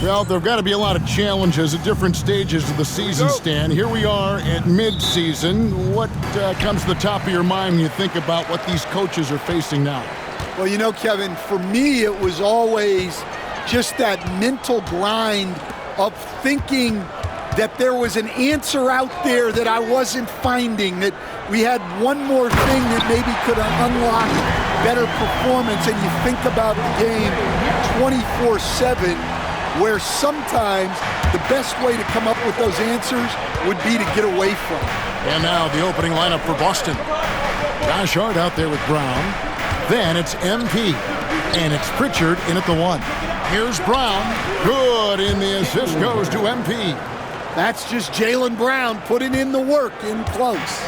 Well, there have got to be a lot of challenges at different stages of the season, Stan. Here we are at mid-season. What comes to the top of your mind when you think about what these coaches are facing now? Well, you know, Kevin, for me, it was always just that mental grind of thinking that there was an answer out there that I wasn't finding, that we had one more thing that maybe could unlock better performance. And you think about the game 24/7, where sometimes the best way to come up with those answers would be to get away from it. And now the opening lineup for Boston. Josh Hart out there with Brown. Then it's MP. And it's Pritchard in at the 1. Here's Brown. Good, and the assist goes to MP. That's just Jaylen Brown putting in the work in close.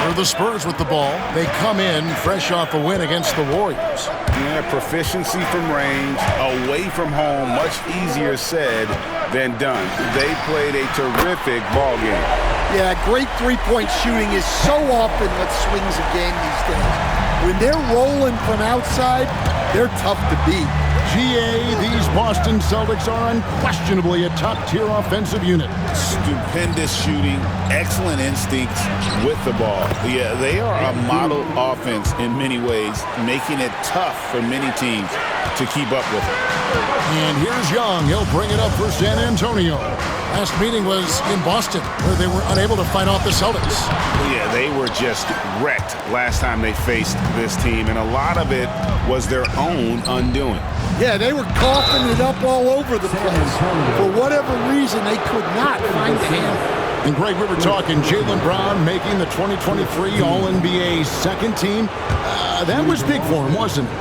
For the Spurs with the ball, they come in fresh off a win against the Warriors. Yeah, proficiency from range, away from home, much easier said than done. They played a terrific ball game. Yeah, great three-point shooting is so often what swings a game these days. When they're rolling from outside, they're tough to beat. GA, these Boston Celtics are unquestionably a top-tier offensive unit. Stupendous shooting, excellent instincts with the ball. Yeah, they are a model offense in many ways, making it tough for many teams to keep up with it. And here's Young. He'll bring it up for San Antonio. Last meeting was in Boston, where they were unable to fight off the Celtics. Yeah, they were just wrecked last time they faced this team, and a lot of it was their own undoing. Yeah, they were coughing it up all over the place. For whatever reason, they could not find the handle. And Greg, we were talking Jaylen Brown making the 2023 All-NBA second team. That was big for him, wasn't it?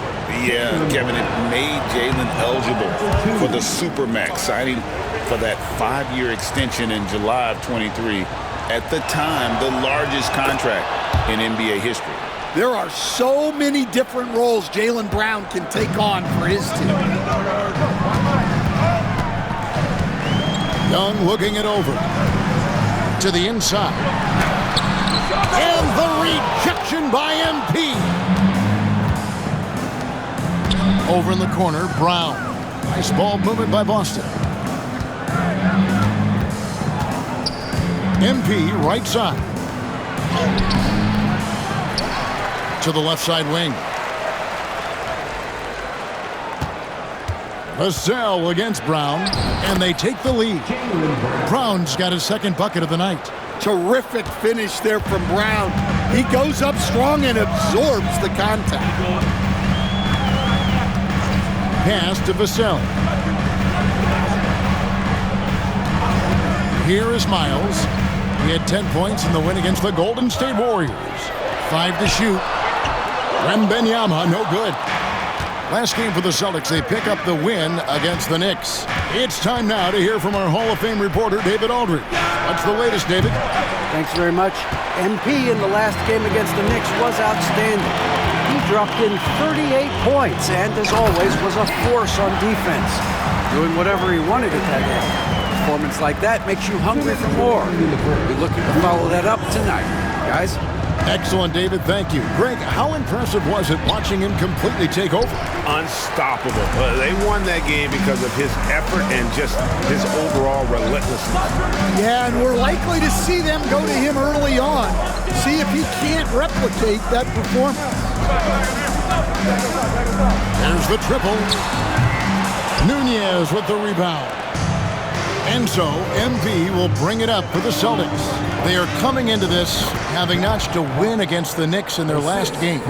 Yeah, Kevin, it made Jaylen eligible for the Supermax, signing for that 5-year extension in July of 23. At the time, the largest contract in NBA history. There are so many different roles Jaylen Brown can take on for his team. Young looking it over to the inside. And the rejection by MP. Over in the corner, Brown. Nice ball movement by Boston. MP right side. To the left side wing. Vassell against Brown, and they take the lead. Brown's got his second bucket of the night. Terrific finish there from Brown. He goes up strong and absorbs the contact. Pass to Vassell. Here is Miles. He had 10 points in the win against the Golden State Warriors. 5 to shoot. Wembanyama, no good. Last game for the Celtics, they pick up the win against the Knicks. It's time now to hear from our Hall of Fame reporter, David Aldridge. What's the latest, David? Thanks very much. MP in the last game against the Knicks was outstanding. He dropped in 38 points and, as always, was a force on defense, doing whatever he wanted at that end. A performance like that makes you hungry for more. We're looking to follow that up tonight, guys. Excellent, David. Thank you. Greg, how impressive was it watching him completely take over? Unstoppable. They won that game because of his effort and just his overall relentlessness. Yeah, and we're likely to see them go to him early on, see if he can't replicate that performance. There's the triple. Nunez with the rebound. And so, MP will bring it up for the Celtics. They are coming into this having notched a win against the Knicks in their last game.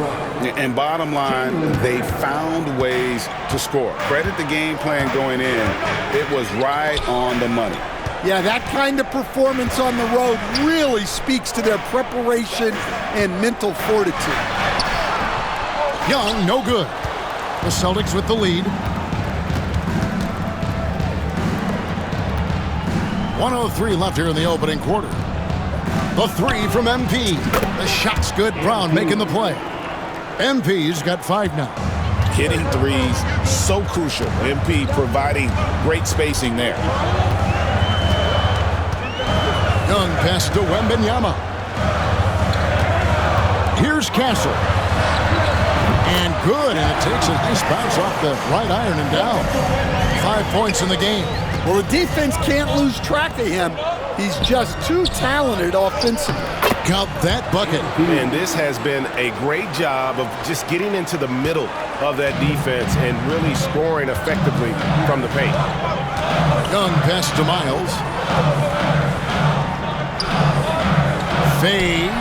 And bottom line, they found ways to score. Credit the game plan going in. It was right on the money. Yeah, that kind of performance on the road really speaks to their preparation and mental fortitude. Young, no good. The Celtics with the lead. 1:03 left here in the opening quarter. The three from MP. The shot's good. Brown making the play. MP's got 5 now. Hitting threes, so crucial. MP providing great spacing there. Young pass to Wembanyama. Here's Castle. And good, and it takes a nice bounce off the right iron and down. 5 points in the game. Well, the defense can't lose track of him. He's just too talented offensively. Count that bucket. And this has been a great job of just getting into the middle of that defense and really scoring effectively from the paint. Young pass to Miles. Fades.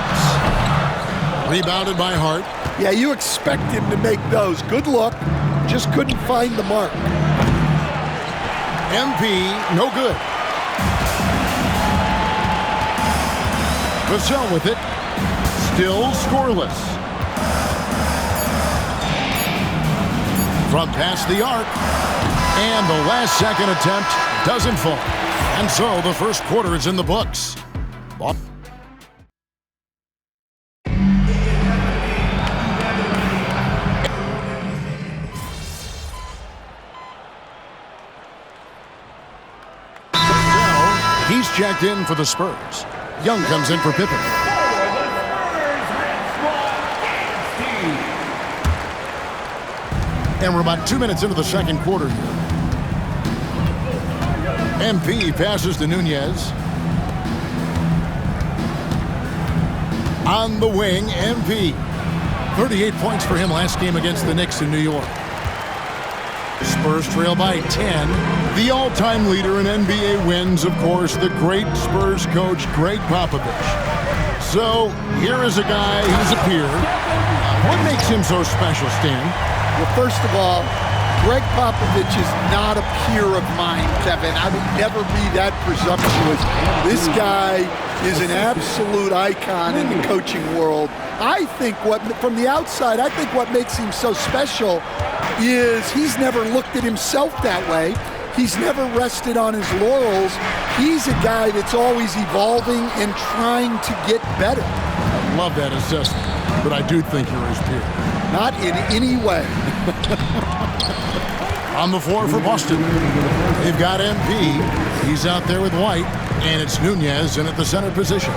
Rebounded by Hart. Yeah, you expect him to make those. Good look. Just couldn't find the mark. MP, no good. Vassell with it. Still scoreless. From past the arc. And the last second attempt doesn't fall. And so the first quarter is in the books. Bob. He's checked in for the Spurs. Young comes in for Pippen. And we're about 2 minutes into the second quarter here. MP passes to Nunez. On the wing, MP. 38 points for him last game against the Knicks in New York. Spurs trail by 10. The all-time leader in NBA wins, of course, the great Spurs coach, Greg Popovich. So here is a guy who's appeared. What makes him so special, Stan? Well, first of all, Greg Popovich is not a peer of mine, Kevin. I would never be that presumptuous. This guy is an absolute icon in the coaching world. I think from the outside, I think what makes him so special is he's never looked at himself that way. He's never rested on his laurels. He's a guy that's always evolving and trying to get better. I love that assessment, but I do think you're his peer. Not in any way. On the floor for Boston, they've got MP. He's out there with White, and it's Nunez in at the center position.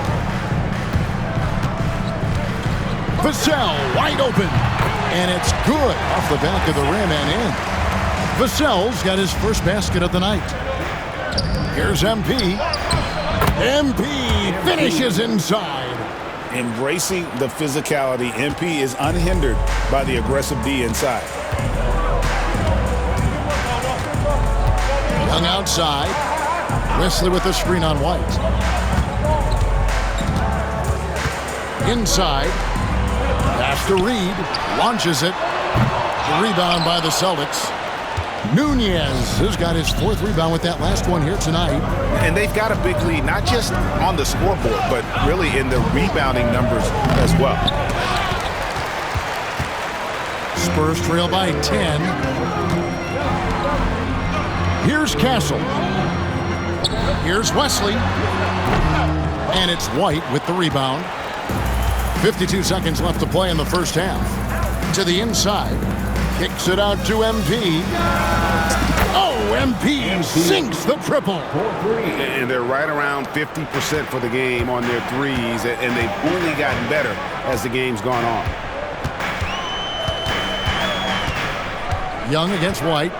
Vassell wide open, and it's good off the back of the rim and in. Vassell's got his first basket of the night. Here's MP. MP finishes inside. Embracing the physicality, MP is unhindered by the aggressive D inside. Young outside. Wesley with the screen on White. Inside. Pass to Reed. Launches it. The rebound by the Celtics. Nunez has got his fourth rebound with that last one here tonight. And they've got a big lead, not just on the scoreboard, but really in the rebounding numbers as well. Spurs trail by 10. Here's Castle. Here's Wesley. And it's White with the rebound. 52 seconds left to play in the first half. To the inside. Kicks it out to MP. Oh, MP sinks the triple. And they're right around 50% for the game on their threes, and they've only gotten better as the game's gone on. Young against White.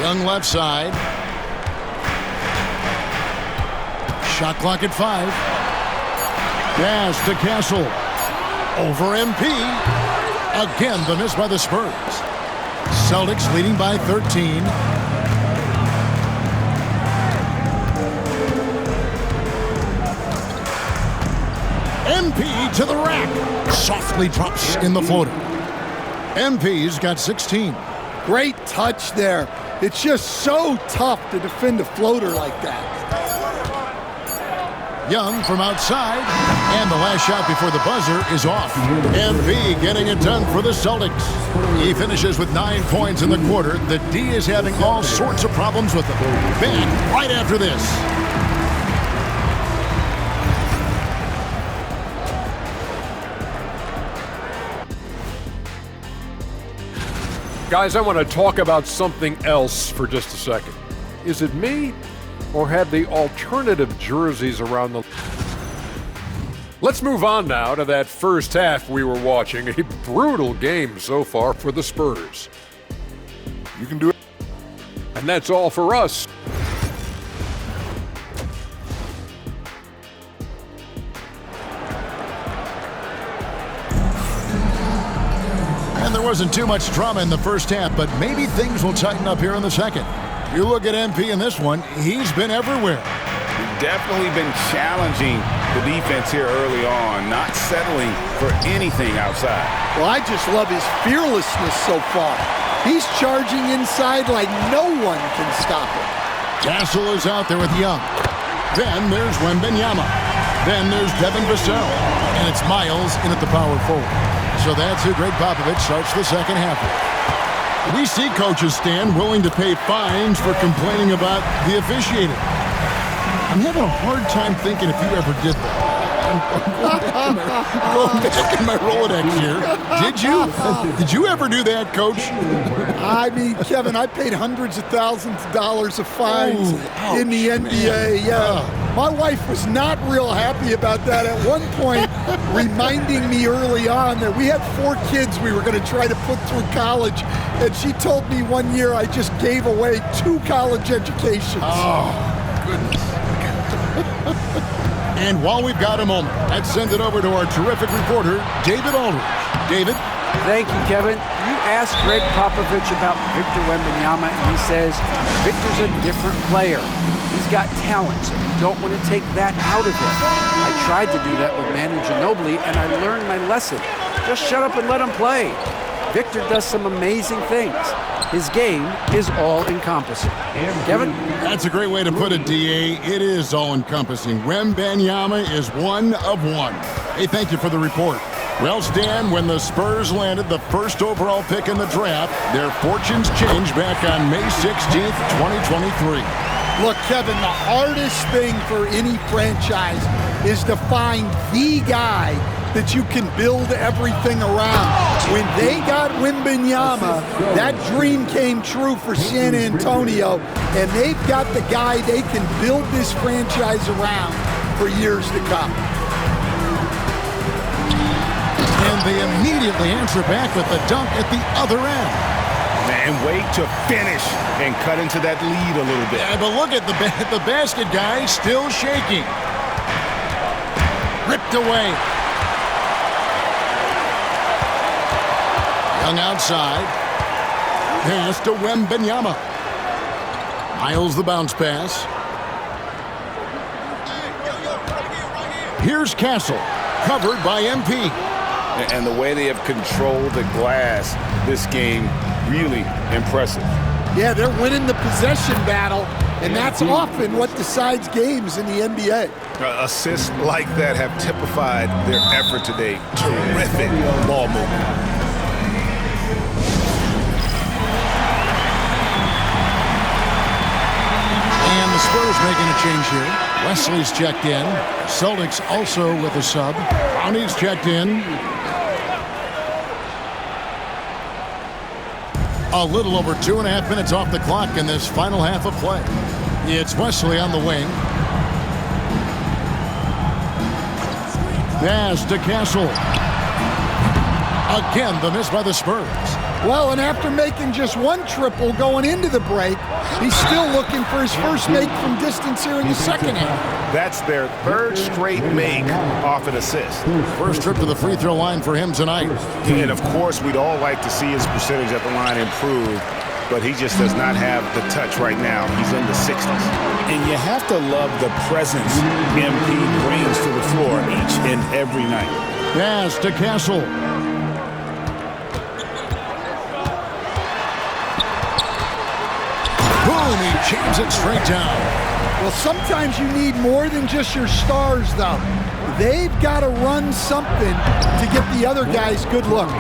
Young left side. Shot clock at 5. Pass to Castle. Over MP. Again, the miss by the Spurs. Celtics leading by 13. MP to the rack. Softly drops in the floater. MP's got 16. Great touch there. It's just so tough to defend a floater like that. Young from outside, and the last shot before the buzzer is off. MP getting it done for the Celtics. He finishes with 9 points in the quarter. The D is having all sorts of problems with him. Back right after this. Guys, I want to talk about something else for just a second. Is it me, or have the alternative jerseys around the Let's move on now to that first half we were watching. A brutal game so far for the Spurs. You can do it. And that's all for us. And there wasn't too much drama in the first half, but maybe things will tighten up here in the second. You look at MP in this one, he's been everywhere. Definitely been challenging the defense here early on, not settling for anything outside. Well, I just love his fearlessness so far. He's charging inside like no one can stop him. Castle is out there with Young. Then there's Wembanyama. Then there's Devin Vassell. And it's Miles in at the power forward. So that's who Greg Popovich starts the second half with. We see coaches stand willing to pay fines for complaining about the officiating. I'm having a hard time thinking if you ever did that. Going back in my Rolodex here. Did you? Did you ever do that, Coach? I mean, Kevin, I paid hundreds of thousands of dollars of fines in the NBA. Yeah. My wife was not real happy about that at one point, reminding me early on that we had 4 kids we were going to try to put through college, and she told me one year I just gave away 2 college educations. Oh, goodness. And while we've got a moment, let's send it over to our terrific reporter, David Aldridge. David? Thank you, Kevin. You asked Greg Popovich about Victor Wembanyama, and he says Victor's a different player. He's got talent, so you don't want to take that out of him. I tried to do that with Manu Ginobili, and I learned my lesson. Just shut up and let him play. Victor does some amazing things. His game is all-encompassing. Kevin? That's a great way to put it, D.A. It is all-encompassing. Wembanyama is one of one. Hey, thank you for the report. Well, Stan, when the Spurs landed the first overall pick in the draft, their fortunes changed back on May 16th, 2023. Look, Kevin, the hardest thing for any franchise is to find the guy that you can build everything around. When they got Wembanyama, that dream came true for San Antonio, and they've got the guy they can build this franchise around for years to come. And they immediately answer back with the dunk at the other end. And wait to finish and cut into that lead a little bit. Yeah, but look at the basket guy still shaking. Ripped away. Young outside. Pass to Wembanyama. Miles the bounce pass. Here's Castle, covered by MP. And the way they have controlled the glass this game, really impressive. Yeah, they're winning the possession battle, and that's often what decides games in the NBA. Assists like that have typified their effort today. Terrific ball movement. And the Spurs making a change here. Wesley's checked in. Celtics also with a sub. Brownie's checked in. A little over 2.5 minutes off the clock in this final half of play. It's Wesley on the wing. Pass to Castle. Again, the miss by the Spurs. Well, and after making just one triple going into the break, he's still looking for his first make from distance here in the second half. That's their 3rd straight make off an assist. First trip to the free throw line for him tonight. And of course, we'd all like to see his percentage at the line improve, but he just does not have the touch right now. He's in the 60s. And you have to love the presence MP brings to the floor each and every night. Pass to Castle. Boom, he jams it straight down. Well, sometimes you need more than just your stars, though. They've got to run something to get the other guys good looks.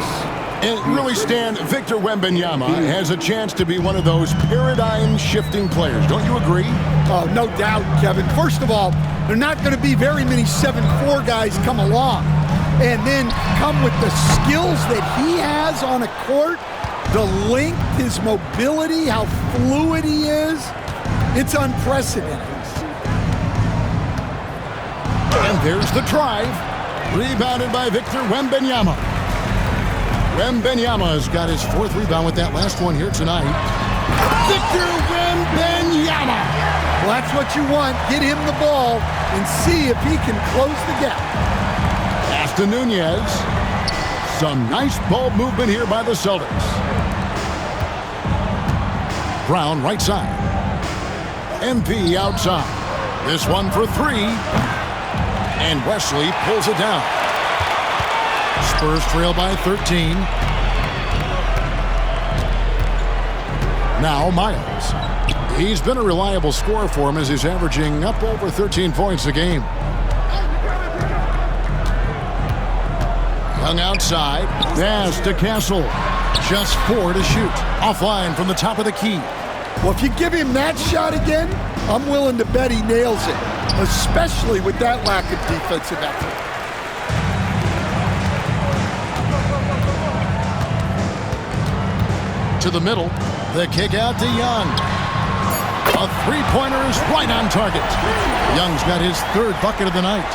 And really, Stan, Victor Wembanyama has a chance to be one of those paradigm-shifting players. Don't you agree? Oh, no doubt, Kevin. First of all, there are not going to be very many 7'4" guys come along and then come with the skills that he has on a court, the length, his mobility, how fluid he is. It's unprecedented. And there's the drive. Rebounded by Victor Wembanyama. Wembanyama's got his 4th rebound with that last one here tonight. Victor Wembanyama! Well, that's what you want. Get him the ball and see if he can close the gap. Pass to Nunez. Some nice ball movement here by the Celtics. Brown right side. MP outside. This one for 3. And Wesley pulls it down. Spurs trail by 13. Now Miles. He's been a reliable scorer for him as he's averaging up over 13 points a game. Young outside. Pass to Castle. Just 4 to shoot. Offline from the top of the key. Well, if you give him that shot again, I'm willing to bet he nails it, especially with that lack of defensive effort. To the middle. The kick out to Young. A 3-pointer is right on target. Young's got his 3rd bucket of the night.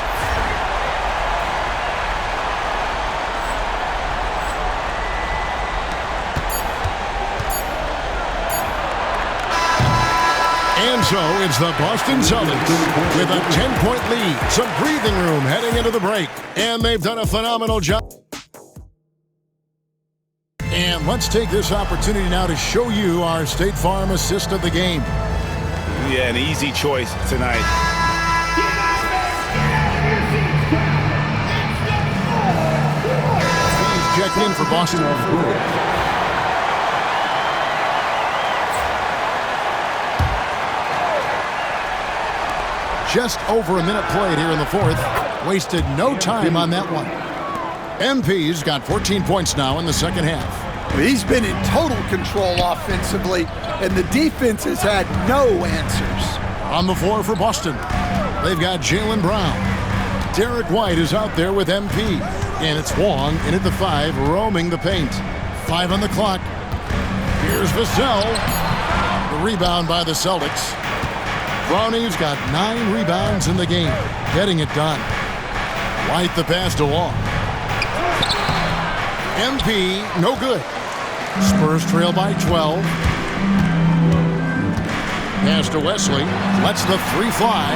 And so it's the Boston Celtics with a 10-point lead. Some breathing room heading into the break. And they've done a phenomenal job. And let's take this opportunity now to show you our State Farm assist of the game. Yeah, an easy choice tonight. He's checked in for Boston. Just over a minute played here in the 4th. Wasted no time on that one. MP's got 14 points now in the second half. He's been in total control offensively, and the defense has had no answers. On the floor for Boston, they've got Jaylen Brown. Derek White is out there with MP. And it's Wong in at the 5, roaming the paint. 5 on the clock. Here's Vassell. The rebound by the Celtics. Brownie's got 9 rebounds in the game, getting it done. White the pass to Wong. MP, no good. Spurs trail by 12. Pass to Wesley. Lets the 3 fly.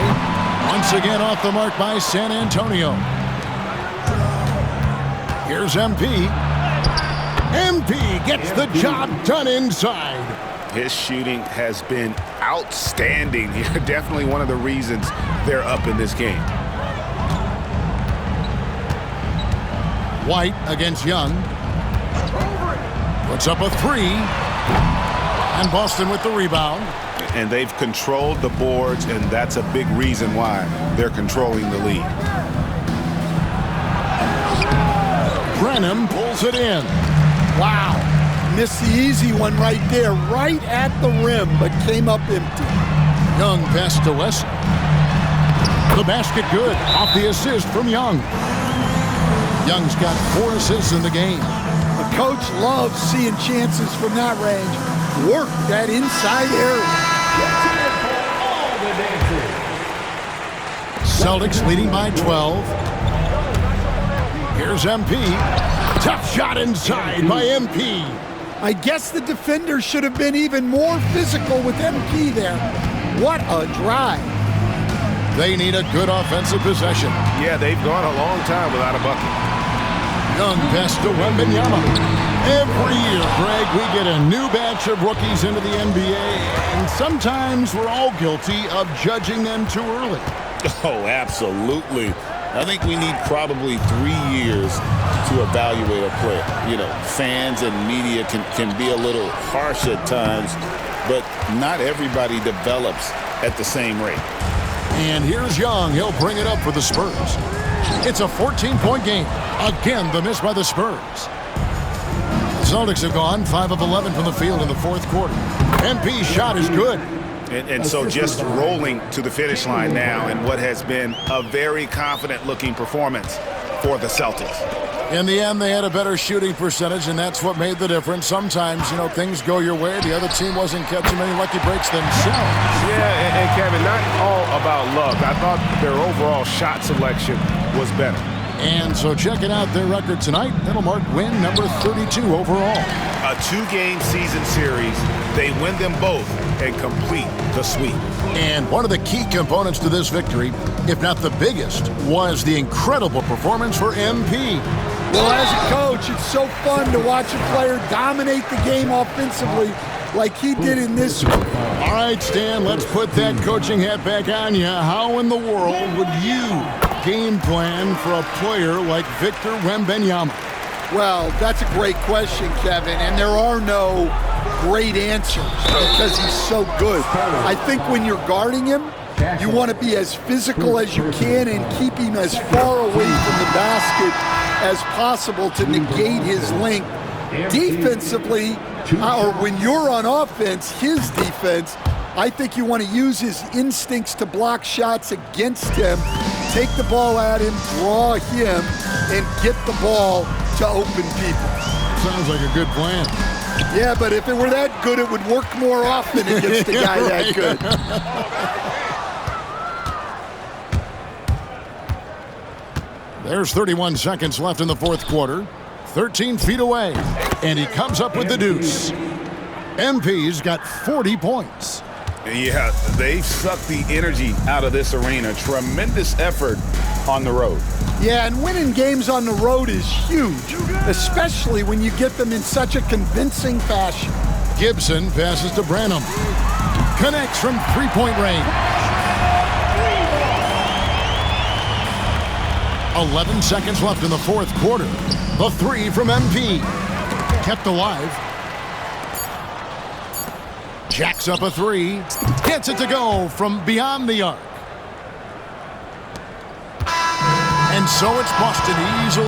Once again off the mark by San Antonio. Here's MP. MP gets the job done inside. His shooting has been outstanding here. Definitely one of the reasons they're up in this game. White against Young. Puts up a 3. And Boston with the rebound. And they've controlled the boards, and that's a big reason why they're controlling the lead. Brenham pulls it in. Wow. Missed the easy one right there, right at the rim, but came up empty. Young pass to Wesley. The basket good. Off the assist from Young. Young's got 4 assists in the game. The coach loves seeing chances from that range. Work that inside area. Celtics leading by 12. Here's MP. Tough shot inside by MP. I guess the defender should have been even more physical with MP there. What a drive. They need a good offensive possession. Yeah, they've gone a long time without a bucket. Young pass to Wembanyama. Every year, Greg, we get a new batch of rookies into the NBA, and sometimes we're all guilty of judging them too early. Oh, absolutely. I think we need probably 3 years to evaluate a player. You know, fans and media can be a little harsh at times, but not everybody develops at the same rate. And here's Young. He'll bring it up for the Spurs. It's a 14-point game. Again, the miss by the Spurs. The Celtics have gone 5 of 11 from the field in the 4th quarter. MP's shot is good. And so just rolling to the finish line now in what has been a very confident-looking performance for the Celtics. In the end, they had a better shooting percentage, and that's what made the difference. Sometimes, you know, things go your way. The other team wasn't catching many lucky breaks themselves. Yeah, and Kevin, not all about luck. I thought their overall shot selection was better. And so checking out their record tonight, that'll mark win number 32 overall. A 2-game season series. They win them both and complete the sweep. And one of the key components to this victory, if not the biggest, was the incredible performance for MP. Well, as a coach, it's so fun to watch a player dominate the game offensively like he did in this one. All right, Stan, let's put that coaching hat back on you. How in the world would you game plan for a player like Victor Wembanyama? Well, that's a great question, Kevin, and there are no great answers because he's so good. I think when you're guarding him, you want to be as physical as you can and keep him as far away from the basket as possible to negate his length. Defensively, or when you're on offense, his defense, I think you want to use his instincts to block shots against him, take the ball at him, draw him, and get the ball to open people. Sounds like a good plan. Yeah, but if it were that good, it would work more often against a guy that good. There's 31 seconds left in the fourth quarter. 13 feet away, and he comes up with the deuce. MP's got 40 points. Yeah, they've sucked the energy out of this arena. Tremendous effort on the road. Yeah, and winning games on the road is huge, especially when you get them in such a convincing fashion. Gibson passes to Branham. Connects from three-point range. 11 seconds left in the fourth quarter. The three from MP. Kept alive. Jacks up a three. Gets it to go from beyond the arc. And so it's Boston easily.